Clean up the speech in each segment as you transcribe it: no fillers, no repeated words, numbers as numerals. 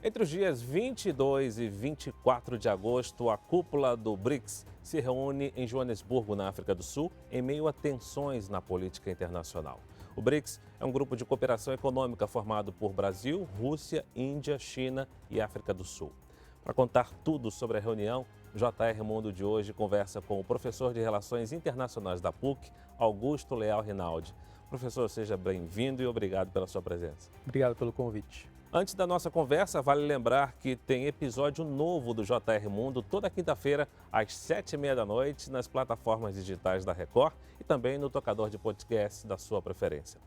Entre os dias 22 e 24 de agosto, a cúpula do BRICS se reúne em Joanesburgo, na África do Sul, em meio a tensões na política internacional. O BRICS é um grupo de cooperação econômica formado por Brasil, Rússia, Índia, China e África do Sul. Para contar tudo sobre a reunião, o JR Mundo de hoje conversa com o professor de Relações Internacionais da PUC, Augusto Leal Rinaldi. Professor, seja bem-vindo e obrigado pela sua presença. Obrigado pelo convite. Antes da nossa conversa, vale lembrar que tem episódio novo do JR Mundo toda quinta-feira, às 7h30 da noite, nas plataformas digitais da Record e também no tocador de podcast da sua preferência.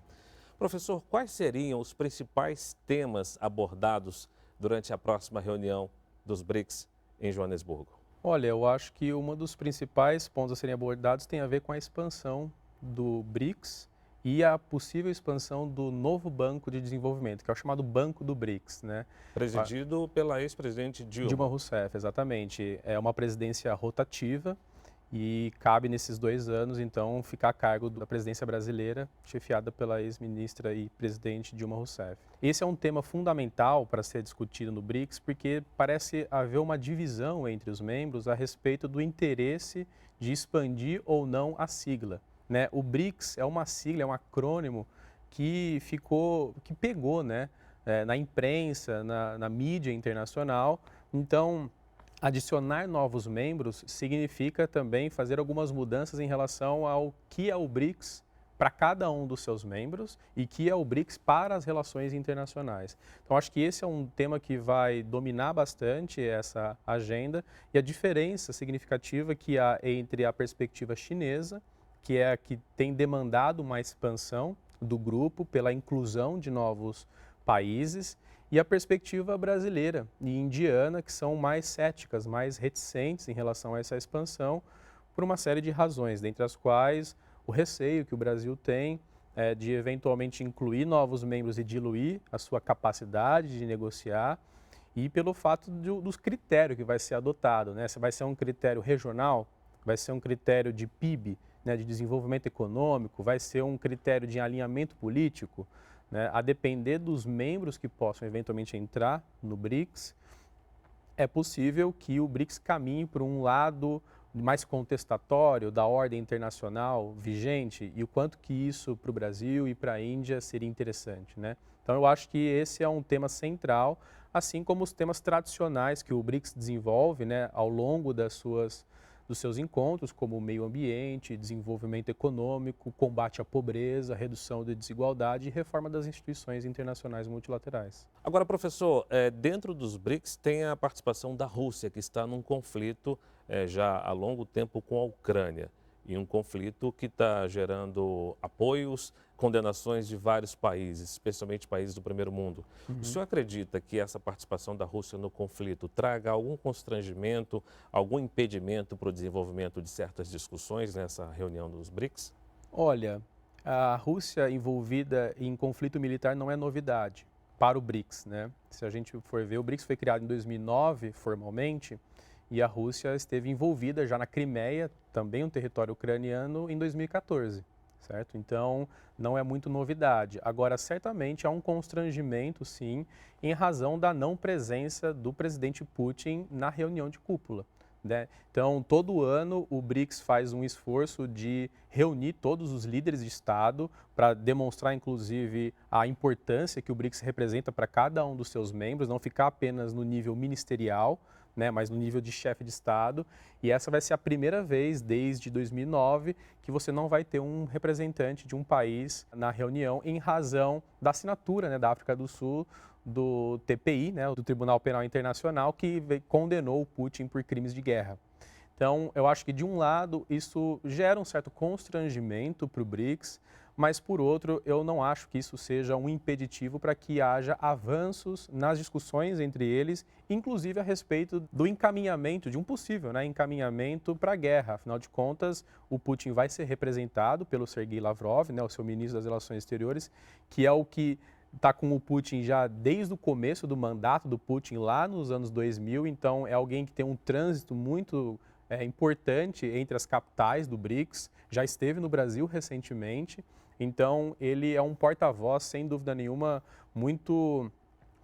Professor, quais seriam os principais temas abordados durante a próxima reunião dos BRICS em Joanesburgo? Olha, eu acho que um dos principais pontos a serem abordados tem a ver com a expansão do BRICS e a possível expansão do novo Banco de Desenvolvimento, que é o chamado Banco do BRICS, né? Presidido pela ex-presidente Dilma Dilma. Rousseff, exatamente. É uma presidência rotativa e cabe nesses 2 anos, então, ficar a cargo da presidência brasileira, chefiada pela ex-ministra e presidente Dilma Rousseff. Esse é um tema fundamental para ser discutido no BRICS, porque parece haver uma divisão entre os membros a respeito do interesse de expandir ou não a sigla, né? O BRICS é uma sigla, é um acrônimo que pegou, né, na imprensa, na mídia internacional. Então, adicionar novos membros significa também fazer algumas mudanças em relação ao que é o BRICS para cada um dos seus membros e que é o BRICS para as relações internacionais. Então, acho que esse é um tema que vai dominar bastante essa agenda e a diferença significativa que há entre a perspectiva chinesa, que é a que tem demandado uma expansão do grupo pela inclusão de novos países, e a perspectiva brasileira e indiana, que são mais céticas, mais reticentes em relação a essa expansão, por uma série de razões, dentre as quais o receio que o Brasil tem de eventualmente incluir novos membros e diluir a sua capacidade de negociar, e pelo fato dos critérios que vai ser adotado, né? Se vai ser um critério regional, vai ser um critério de PIB, né, de desenvolvimento econômico, vai ser um critério de alinhamento político, né? A depender dos membros que possam eventualmente entrar no BRICS, é possível que o BRICS caminhe por um lado mais contestatório da ordem internacional vigente e o quanto que isso para o Brasil e para a Índia seria interessante, né? Então eu acho que esse é um tema central, assim como os temas tradicionais que o BRICS desenvolve, né, ao longo dos seus encontros, como o meio ambiente, desenvolvimento econômico, combate à pobreza, redução da desigualdade e reforma das instituições internacionais multilaterais. Agora, professor, dentro dos BRICS tem a participação da Rússia, que está num conflito já há longo tempo com a Ucrânia. E um conflito que está gerando apoios, condenações de vários países, especialmente países do primeiro mundo. O senhor acredita que essa participação da Rússia no conflito traga algum constrangimento, algum impedimento para o desenvolvimento de certas discussões nessa reunião dos BRICS? Olha, a Rússia envolvida em conflito militar não é novidade para o BRICS, né? Se a gente for ver, o BRICS foi criado em 2009 formalmente e a Rússia esteve envolvida já na Crimeia, também um território ucraniano, em 2014, certo? Então, não é muito novidade. Agora, certamente há um constrangimento, sim, em razão da não presença do presidente Putin na reunião de cúpula, né? Então, todo ano o BRICS faz um esforço de reunir todos os líderes de Estado para demonstrar, inclusive, a importância que o BRICS representa para cada um dos seus membros, não ficar apenas no nível ministerial, né, mas no nível de chefe de Estado. E essa vai ser a primeira vez desde 2009 que você não vai ter um representante de um país na reunião em razão da assinatura, né, da África do Sul do TPI, né, do Tribunal Penal Internacional, que condenou o Putin por crimes de guerra. Então, eu acho que, de um lado, isso gera um certo constrangimento para o BRICS, mas, por outro, eu não acho que isso seja um impeditivo para que haja avanços nas discussões entre eles, inclusive a respeito do encaminhamento, de um possível, né, encaminhamento para a guerra. Afinal de contas, o Putin vai ser representado pelo Sergei Lavrov, né, o seu ministro das Relações Exteriores, que é o que está com o Putin já desde o começo do mandato do Putin, lá nos anos 2000, então é alguém que tem um trânsito muito importante entre as capitais do BRICS, já esteve no Brasil recentemente, então ele é um porta-voz, sem dúvida nenhuma, muito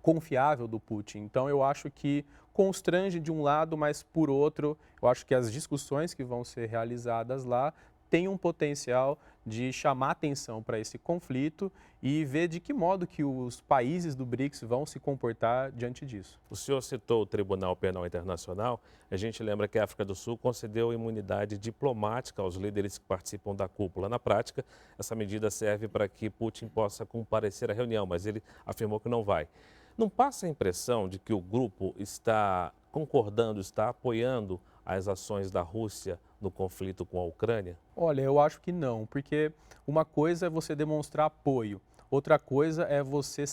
confiável do Putin. Então eu acho que constrange de um lado, mas por outro, eu acho que as discussões que vão ser realizadas lá têm um potencial de chamar atenção para esse conflito e ver de que modo que os países do BRICS vão se comportar diante disso. O senhor citou o Tribunal Penal Internacional. A gente lembra que a África do Sul concedeu imunidade diplomática aos líderes que participam da cúpula. Na prática, essa medida serve para que Putin possa comparecer à reunião, mas ele afirmou que não vai. Não passa a impressão de que o grupo está concordando, está apoiando as ações da Rússia no conflito com a Ucrânia? Olha, eu acho que não, porque uma coisa é você demonstrar apoio, outra coisa é você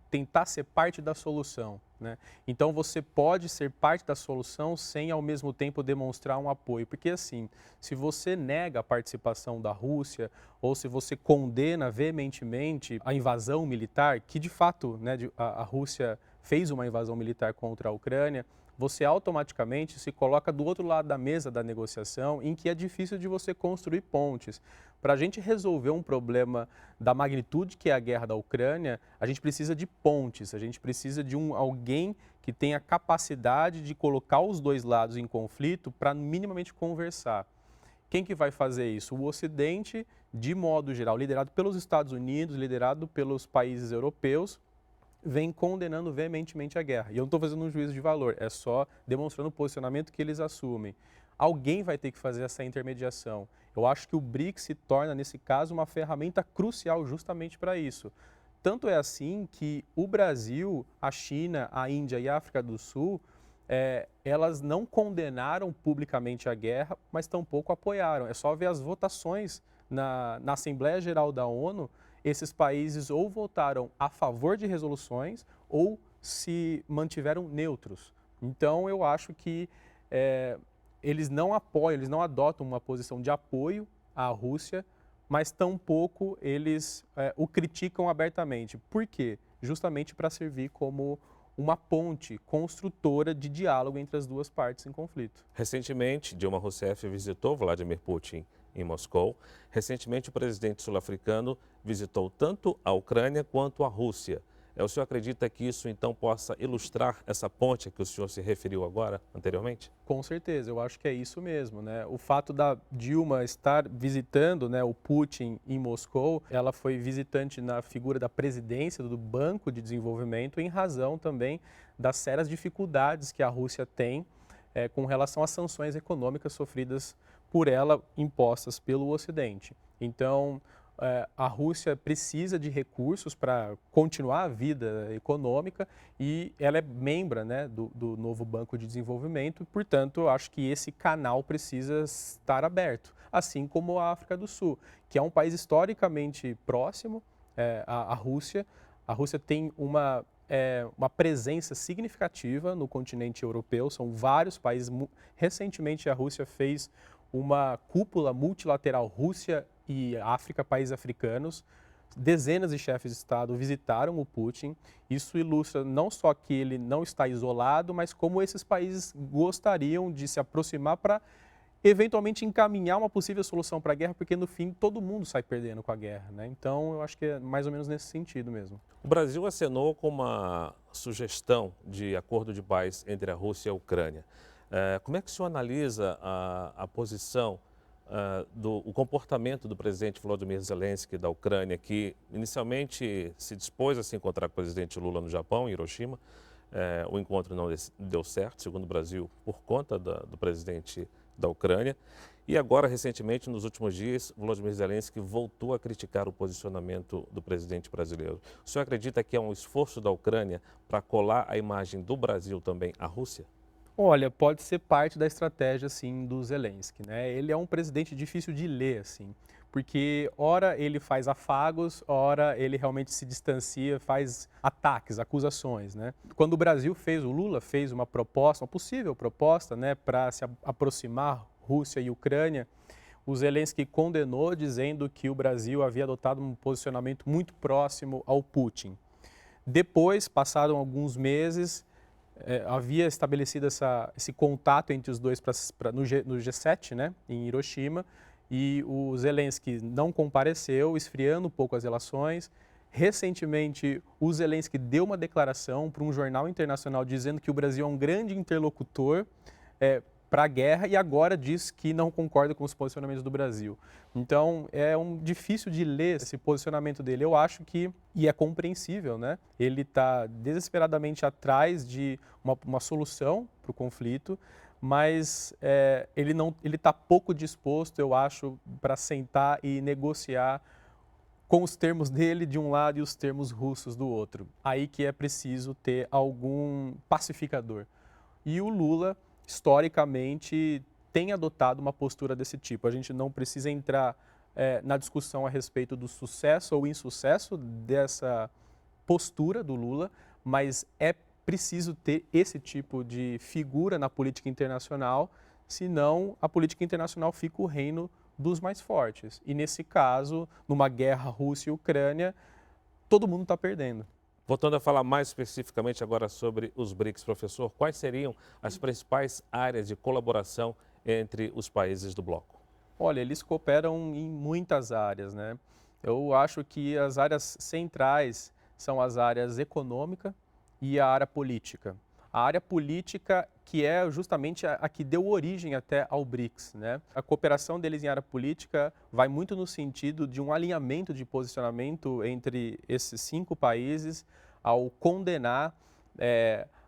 tentar ser parte da solução, né? Então você pode ser parte da solução sem ao mesmo tempo demonstrar um apoio, porque assim, se você nega a participação da Rússia ou se você condena veementemente a invasão militar, que de fato, né, a Rússia fez uma invasão militar contra a Ucrânia, você automaticamente se coloca do outro lado da mesa da negociação, em que é difícil de você construir pontes. Para a gente resolver um problema da magnitude que é a guerra da Ucrânia, a gente precisa de pontes, a gente precisa de alguém que tenha capacidade de colocar os dois lados em conflito para minimamente conversar. Quem que vai fazer isso? O Ocidente, de modo geral, liderado pelos Estados Unidos, liderado pelos países europeus, vem condenando veementemente a guerra. E eu não estou fazendo um juízo de valor, é só demonstrando o posicionamento que eles assumem. Alguém vai ter que fazer essa intermediação. Eu acho que o BRICS se torna, nesse caso, uma ferramenta crucial justamente para isso. Tanto é assim que o Brasil, a China, a Índia e a África do Sul, elas não condenaram publicamente a guerra, mas tampouco apoiaram. É só ver as votações na Assembleia Geral da ONU. Esses países ou votaram a favor de resoluções ou se mantiveram neutros. Então, eu acho que eles não apoiam, eles não adotam uma posição de apoio à Rússia, mas tampouco eles o criticam abertamente. Por quê? Justamente para servir como uma ponte construtora de diálogo entre as duas partes em conflito. Recentemente, Dilma Rousseff visitou Vladimir Putin em Moscou. Recentemente, o presidente sul-africano visitou tanto a Ucrânia quanto a Rússia. O senhor acredita que isso, então, possa ilustrar essa ponte a que o senhor se referiu agora, anteriormente? Com certeza, eu acho que é isso mesmo, né? O fato da Dilma estar visitando, né, o Putin em Moscou, ela foi visitante na figura da presidência do Banco de Desenvolvimento em razão também das sérias dificuldades que a Rússia tem com relação às sanções econômicas sofridas por ela, impostas pelo Ocidente. Então, a Rússia precisa de recursos para continuar a vida econômica e ela é membro, né, do novo Banco de Desenvolvimento, portanto, eu acho que esse canal precisa estar aberto, assim como a África do Sul, que é um país historicamente próximo à Rússia. A Rússia tem uma presença significativa no continente europeu, são vários países. Recentemente, a Rússia fez uma cúpula multilateral Rússia e África, países africanos. Dezenas de chefes de Estado visitaram o Putin. Isso ilustra não só que ele não está isolado, mas como esses países gostariam de se aproximar para eventualmente encaminhar uma possível solução para a guerra, porque no fim todo mundo sai perdendo com a guerra, né? Então eu acho que é mais ou menos nesse sentido mesmo. O Brasil acenou com uma sugestão de acordo de paz entre a Rússia e a Ucrânia. Como é que o senhor analisa a posição, o comportamento do presidente Volodymyr Zelensky da Ucrânia, que inicialmente se dispôs a se encontrar com o presidente Lula no Japão, em Hiroshima? O encontro não deu certo, segundo o Brasil, por conta do presidente da Ucrânia. E agora, recentemente, nos últimos dias, Volodymyr Zelensky voltou a criticar o posicionamento do presidente brasileiro. O senhor acredita que é um esforço da Ucrânia para colar a imagem do Brasil também à Rússia? Olha, pode ser parte da estratégia, sim, do Zelensky, né? Ele é um presidente difícil de ler, assim, porque ora ele faz afagos, ora ele realmente se distancia, faz ataques, acusações, né? Quando o Lula fez uma proposta, uma possível proposta, né, para se aproximar Rússia e Ucrânia, o Zelensky condenou, dizendo que o Brasil havia adotado um posicionamento muito próximo ao Putin. Depois, passaram alguns meses, havia estabelecido esse contato entre os dois no G7, né, em Hiroshima, e o Zelensky não compareceu, esfriando um pouco as relações. Recentemente, o Zelensky deu uma declaração para um jornal internacional dizendo que o Brasil é um grande interlocutor para a guerra e agora diz que não concorda com os posicionamentos do Brasil. Então, difícil de ler esse posicionamento dele. Eu acho que, e é compreensível, né? Ele está desesperadamente atrás de uma solução para o conflito, mas ele está pouco disposto, eu acho, para sentar e negociar com os termos dele de um lado e os termos russos do outro. Aí que é preciso ter algum pacificador. E o Lula, historicamente, tem adotado uma postura desse tipo. A gente não precisa entrar na discussão a respeito do sucesso ou insucesso dessa postura do Lula, mas é preciso ter esse tipo de figura na política internacional, senão a política internacional fica o reino dos mais fortes. E nesse caso, numa guerra Rússia e Ucrânia, todo mundo está perdendo. Voltando a falar mais especificamente agora sobre os BRICS, professor, quais seriam as principais áreas de colaboração entre os países do bloco? Olha, eles cooperam em muitas áreas, né? Eu acho que as áreas centrais são as áreas econômica e a área política. A área política que é justamente a que deu origem até ao BRICS, né? A cooperação deles em área política vai muito no sentido de um alinhamento de posicionamento entre esses 5 países ao condenar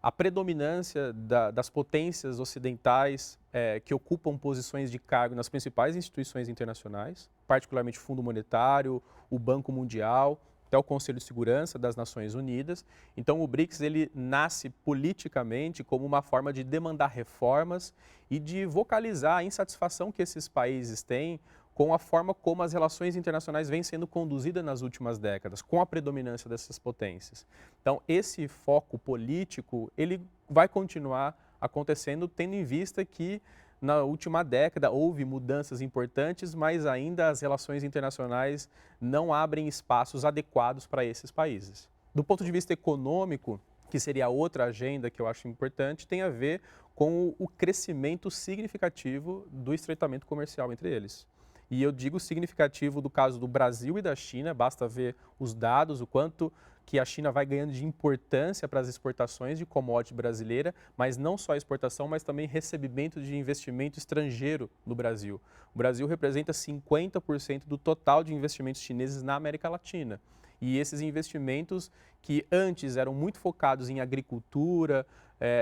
a predominância das potências ocidentais que ocupam posições de cargo nas principais instituições internacionais, particularmente o Fundo Monetário, o Banco Mundial, até o Conselho de Segurança das Nações Unidas. Então o BRICS ele nasce politicamente como uma forma de demandar reformas e de vocalizar a insatisfação que esses países têm com a forma como as relações internacionais vêm sendo conduzidas nas últimas décadas, com a predominância dessas potências. Então esse foco político ele vai continuar acontecendo, tendo em vista que na última década houve mudanças importantes, mas ainda as relações internacionais não abrem espaços adequados para esses países. Do ponto de vista econômico, que seria outra agenda que eu acho importante, tem a ver com o crescimento significativo do estreitamento comercial entre eles. E eu digo significativo do caso do Brasil e da China, basta ver os dados, o quanto que a China vai ganhando de importância para as exportações de commodity brasileira, mas não só exportação, mas também recebimento de investimento estrangeiro no Brasil. O Brasil representa 50% do total de investimentos chineses na América Latina. E esses investimentos que antes eram muito focados em agricultura,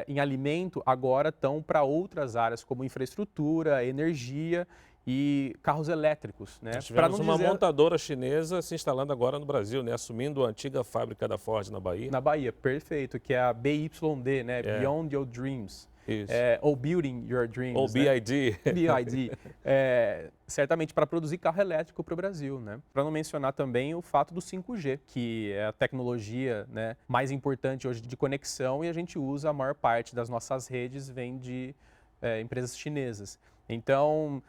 em alimento, agora estão para outras áreas como infraestrutura, energia e carros elétricos, né? Nós tivemos uma montadora chinesa se instalando agora no Brasil, né? Assumindo a antiga fábrica da Ford na Bahia. Na Bahia, perfeito, que é a BYD, né? Beyond Your Dreams. Isso. Ou Building Your Dreams. Ou BID. Né? BID. Certamente para produzir carro elétrico para o Brasil, né? Para não mencionar também o fato do 5G, que é a tecnologia, né, mais importante hoje de conexão e a gente usa a maior parte das nossas redes vem de empresas chinesas. Então,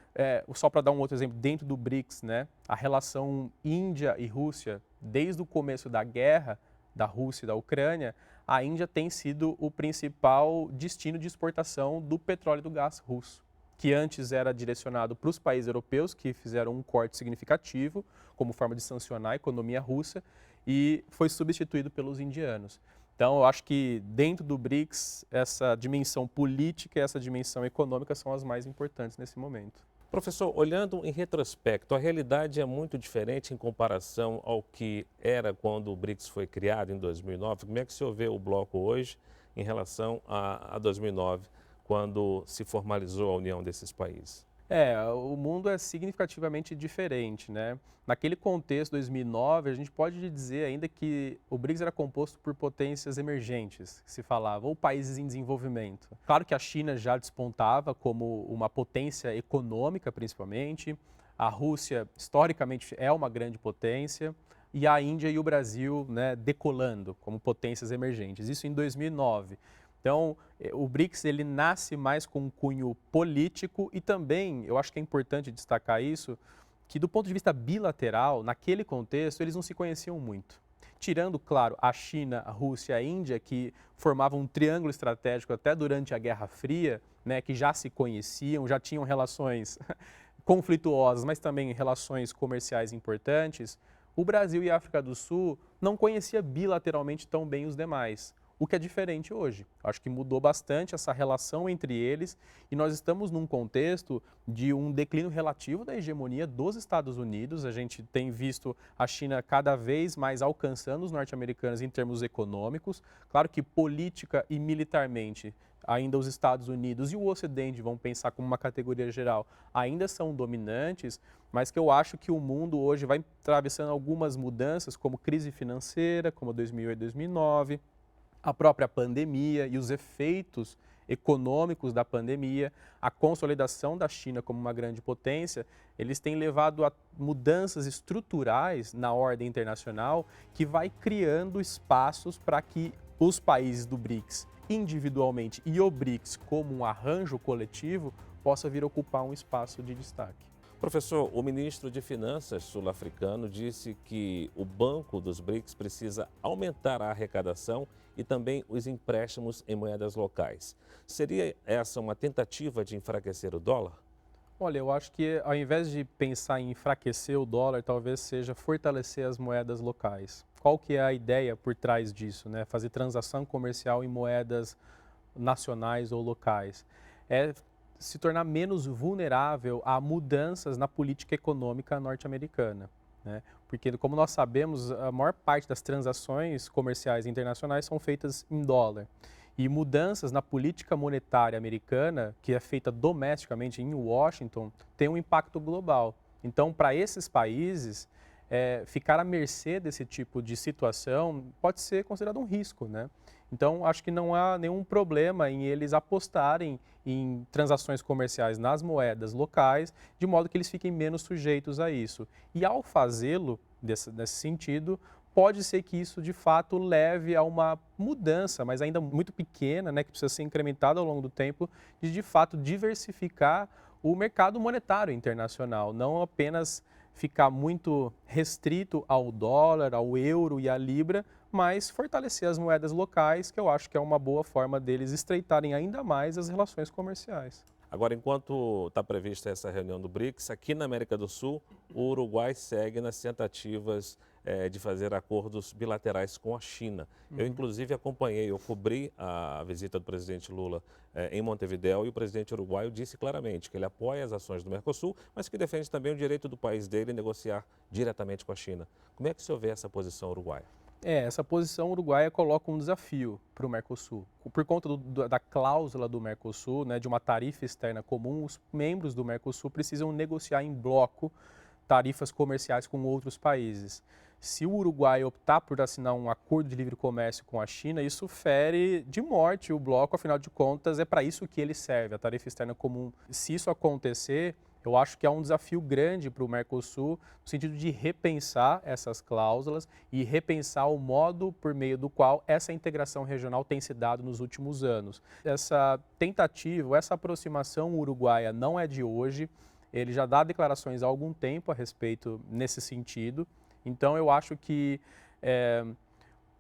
só para dar um outro exemplo, dentro do BRICS, né, a relação Índia e Rússia, desde o começo da guerra da Rússia e da Ucrânia, a Índia tem sido o principal destino de exportação do petróleo e do gás russo, que antes era direcionado para os países europeus, que fizeram um corte significativo, como forma de sancionar a economia russa, e foi substituído pelos indianos. Então, eu acho que dentro do BRICS, essa dimensão política e essa dimensão econômica são as mais importantes nesse momento. Professor, olhando em retrospecto, a realidade é muito diferente em comparação ao que era quando o BRICS foi criado em 2009. Como é que o senhor vê o bloco hoje em relação a 2009, quando se formalizou a união desses países? O mundo é significativamente diferente, né? Naquele contexto, 2009, a gente pode dizer ainda que o BRICS era composto por potências emergentes, que se falava, ou países em desenvolvimento. Claro que a China já despontava como uma potência econômica, principalmente. A Rússia, historicamente, é uma grande potência. E a Índia e o Brasil, né, decolando como potências emergentes. Isso em 2009. Então, o BRICS ele nasce mais com um cunho político e também, eu acho que é importante destacar isso, que do ponto de vista bilateral, naquele contexto, eles não se conheciam muito. Tirando, claro, a China, a Rússia e a Índia, que formavam um triângulo estratégico até durante a Guerra Fria, né, que já se conheciam, já tinham relações conflituosas, mas também relações comerciais importantes, o Brasil e a África do Sul não conheciam bilateralmente tão bem os demais, o que é diferente hoje. Acho que mudou bastante essa relação entre eles e nós estamos num contexto de um declínio relativo da hegemonia dos Estados Unidos. A gente tem visto a China cada vez mais alcançando os norte-americanos em termos econômicos. Claro que política e militarmente ainda os Estados Unidos e o Ocidente, vão pensar como uma categoria geral, ainda são dominantes, mas que eu acho que o mundo hoje vai atravessando algumas mudanças, como crise financeira, como 2008 e 2009, a própria pandemia e os efeitos econômicos da pandemia, a consolidação da China como uma grande potência, eles têm levado a mudanças estruturais na ordem internacional que vai criando espaços para que os países do BRICS individualmente e o BRICS como um arranjo coletivo possa vir ocupar um espaço de destaque. Professor, o ministro de Finanças sul-africano disse que o Banco dos BRICS precisa aumentar a arrecadação e também os empréstimos em moedas locais. Seria essa uma tentativa de enfraquecer o dólar? Olha, eu acho que ao invés de pensar em enfraquecer o dólar, talvez seja fortalecer as moedas locais. Qual que é a ideia por trás disso, né? Fazer transação comercial em moedas nacionais ou locais. É se tornar menos vulnerável a mudanças na política econômica norte-americana, né? Porque, como nós sabemos, a maior parte das transações comerciais internacionais são feitas em dólar. E mudanças na política monetária americana, que é feita domesticamente em Washington, tem um impacto global. Então, para esses países, ficar à mercê desse tipo de situação pode ser considerado um risco, né? Então, acho que não há nenhum problema em eles apostarem em transações comerciais nas moedas locais, de modo que eles fiquem menos sujeitos a isso. E ao fazê-lo, nesse sentido, pode ser que isso de fato leve a uma mudança, mas ainda muito pequena, né, que precisa ser incrementada ao longo do tempo, de fato diversificar o mercado monetário internacional, não apenas ficar muito restrito ao dólar, ao euro e à libra, mas fortalecer as moedas locais, que eu acho que é uma boa forma deles estreitarem ainda mais as relações comerciais. Agora, enquanto está prevista essa reunião do BRICS, aqui na América do Sul, o Uruguai segue nas tentativas de fazer acordos bilaterais com a China. Eu, inclusive, eu cobri a visita do presidente Lula em Montevidéu e o presidente uruguaio disse claramente que ele apoia as ações do Mercosul, mas que defende também o direito do país dele em negociar diretamente com a China. Como é que o senhor vê essa posição uruguaia? Essa posição uruguaia coloca um desafio para o Mercosul. Por conta da cláusula do Mercosul, né, de uma tarifa externa comum, os membros do Mercosul precisam negociar em bloco tarifas comerciais com outros países. Se o Uruguai optar por assinar um acordo de livre comércio com a China, isso fere de morte o bloco, afinal de contas, é para isso que ele serve, a tarifa externa comum. Se isso acontecer, eu acho que é um desafio grande para o Mercosul, no sentido de repensar essas cláusulas e repensar o modo por meio do qual essa integração regional tem se dado nos últimos anos. Essa tentativa, essa aproximação uruguaia não é de hoje, ele já dá declarações há algum tempo a respeito nesse sentido. Então, eu acho que,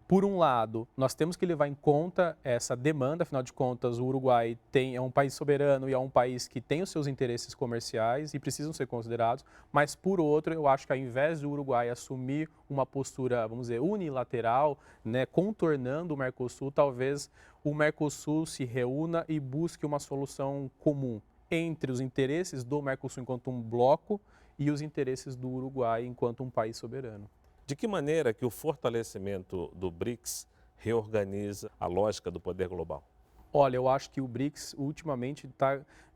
por um lado, nós temos que levar em conta essa demanda, afinal de contas, o Uruguai é um país soberano e é um país que tem os seus interesses comerciais e precisam ser considerados, mas, por outro, eu acho que ao invés do Uruguai assumir uma postura, vamos dizer, unilateral, né, contornando o Mercosul, talvez o Mercosul se reúna e busque uma solução comum entre os interesses do Mercosul enquanto um bloco e os interesses do Uruguai enquanto um país soberano. De que maneira que o fortalecimento do BRICS reorganiza a lógica do poder global? Olha, eu acho que o BRICS ultimamente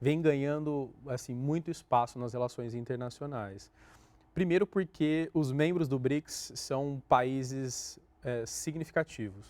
vem ganhando assim, muito espaço nas relações internacionais. Primeiro porque os membros do BRICS são países significativos.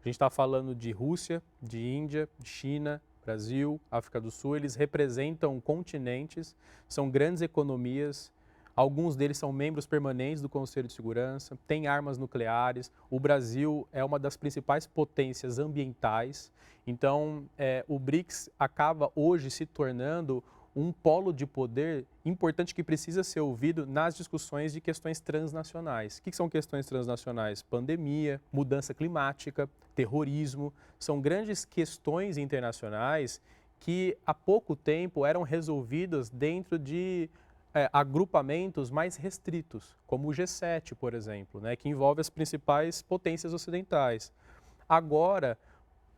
A gente está falando de Rússia, de Índia, de China, Brasil, África do Sul, eles representam continentes, são grandes economias, alguns deles são membros permanentes do Conselho de Segurança, têm armas nucleares, o Brasil é uma das principais potências ambientais, então o BRICS acaba hoje se tornando um polo de poder importante que precisa ser ouvido nas discussões de questões transnacionais. O que são questões transnacionais? Pandemia, mudança climática, terrorismo, são grandes questões internacionais que há pouco tempo eram resolvidas dentro de agrupamentos mais restritos, como o G7, por exemplo, né, que envolve as principais potências ocidentais. Agora,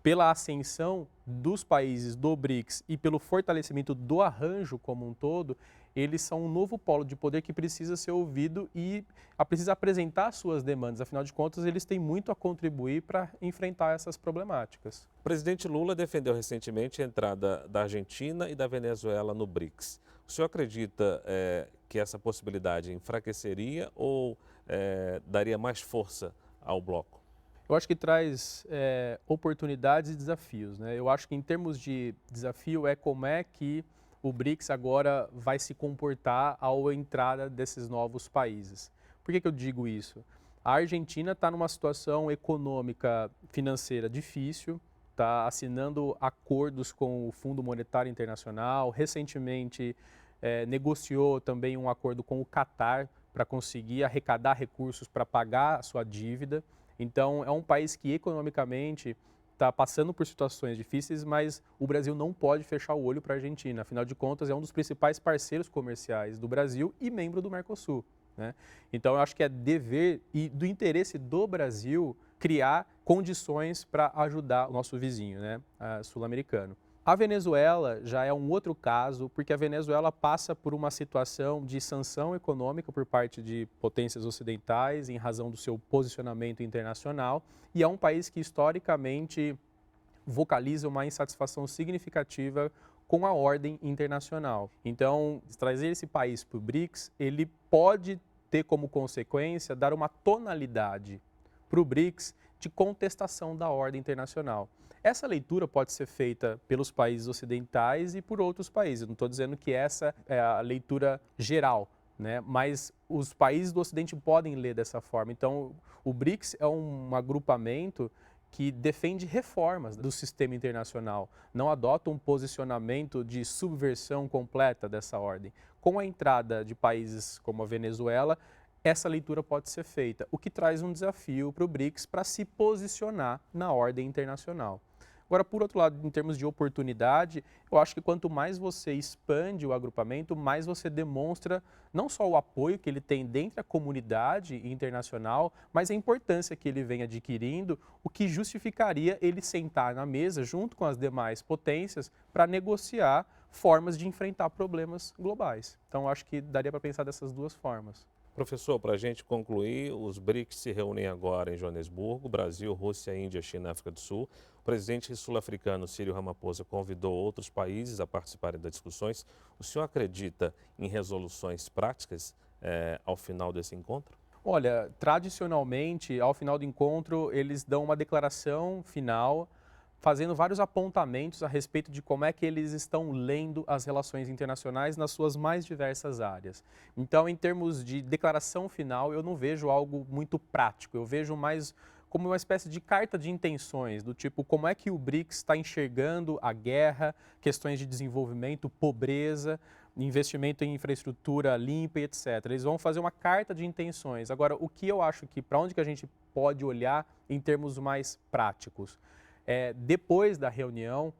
pela ascensão dos países do BRICS e pelo fortalecimento do arranjo como um todo, eles são um novo polo de poder que precisa ser ouvido e precisa apresentar suas demandas. Afinal de contas, eles têm muito a contribuir para enfrentar essas problemáticas. O presidente Lula defendeu recentemente a entrada da Argentina e da Venezuela no BRICS. O senhor acredita que essa possibilidade enfraqueceria ou daria mais força ao bloco? Eu acho que traz oportunidades e desafios, né? Eu acho que em termos de desafio como é que o BRICS agora vai se comportar ao entrada desses novos países. Por que eu digo isso? A Argentina está numa situação econômica financeira difícil, está assinando acordos com o Fundo Monetário Internacional, recentemente negociou também um acordo com o Catar para conseguir arrecadar recursos para pagar a sua dívida. Então, é um país que economicamente está passando por situações difíceis, mas o Brasil não pode fechar o olho para a Argentina. Afinal de contas, é um dos principais parceiros comerciais do Brasil e membro do Mercosul, né? Então, eu acho que é dever e do interesse do Brasil criar condições para ajudar o nosso vizinho, né, sul-americano. A Venezuela já é um outro caso, porque a Venezuela passa por uma situação de sanção econômica por parte de potências ocidentais em razão do seu posicionamento internacional e é um país que historicamente vocaliza uma insatisfação significativa com a ordem internacional. Então, trazer esse país para o BRICS, ele pode ter como consequência dar uma tonalidade para o BRICS de contestação da ordem internacional. Essa leitura pode ser feita pelos países ocidentais e por outros países. Não estou dizendo que essa é a leitura geral, né? Mas os países do Ocidente podem ler dessa forma. Então, o BRICS é um agrupamento que defende reformas do sistema internacional, não adota um posicionamento de subversão completa dessa ordem. Com a entrada de países como a Venezuela, essa leitura pode ser feita, o que traz um desafio para o BRICS para se posicionar na ordem internacional. Agora, por outro lado, em termos de oportunidade, eu acho que quanto mais você expande o agrupamento, mais você demonstra não só o apoio que ele tem dentro da comunidade internacional, mas a importância que ele vem adquirindo, o que justificaria ele sentar na mesa junto com as demais potências para negociar formas de enfrentar problemas globais. Então, eu acho que daria para pensar dessas duas formas. Professor, para a gente concluir, os BRICS se reúnem agora em Joanesburgo, Brasil, Rússia, Índia, China e África do Sul. O presidente sul-africano Cyril Ramaphosa convidou outros países a participarem das discussões. O senhor acredita em resoluções práticas ao final desse encontro? Olha, tradicionalmente, ao final do encontro, eles dão uma declaração final fazendo vários apontamentos a respeito de como é que eles estão lendo as relações internacionais nas suas mais diversas áreas. Então, em termos de declaração final, eu não vejo algo muito prático, eu vejo mais como uma espécie de carta de intenções, do tipo como é que o BRICS está enxergando a guerra, questões de desenvolvimento, pobreza, investimento em infraestrutura limpa e etc. Eles vão fazer uma carta de intenções. Agora, o que eu acho que, para onde que a gente pode olhar em termos mais práticos? Depois da reunião,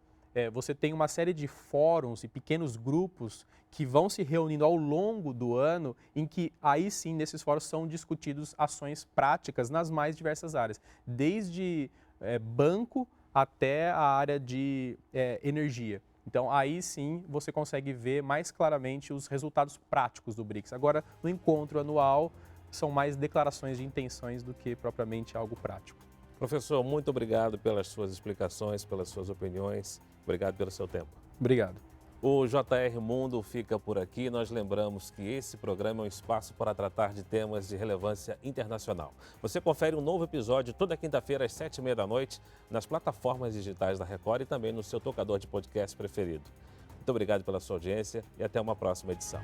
você tem uma série de fóruns e pequenos grupos que vão se reunindo ao longo do ano, em que aí sim, nesses fóruns, são discutidos ações práticas nas mais diversas áreas, desde banco até a área de energia. Então, aí sim, você consegue ver mais claramente os resultados práticos do BRICS. Agora, no encontro anual, são mais declarações de intenções do que propriamente algo prático. Professor, muito obrigado pelas suas explicações, pelas suas opiniões. Obrigado pelo seu tempo. Obrigado. O JR Mundo fica por aqui. Nós lembramos que esse programa é um espaço para tratar de temas de relevância internacional. Você confere um novo episódio toda quinta-feira às 7h30 da noite nas plataformas digitais da Record e também no seu tocador de podcast preferido. Muito obrigado pela sua audiência e até uma próxima edição.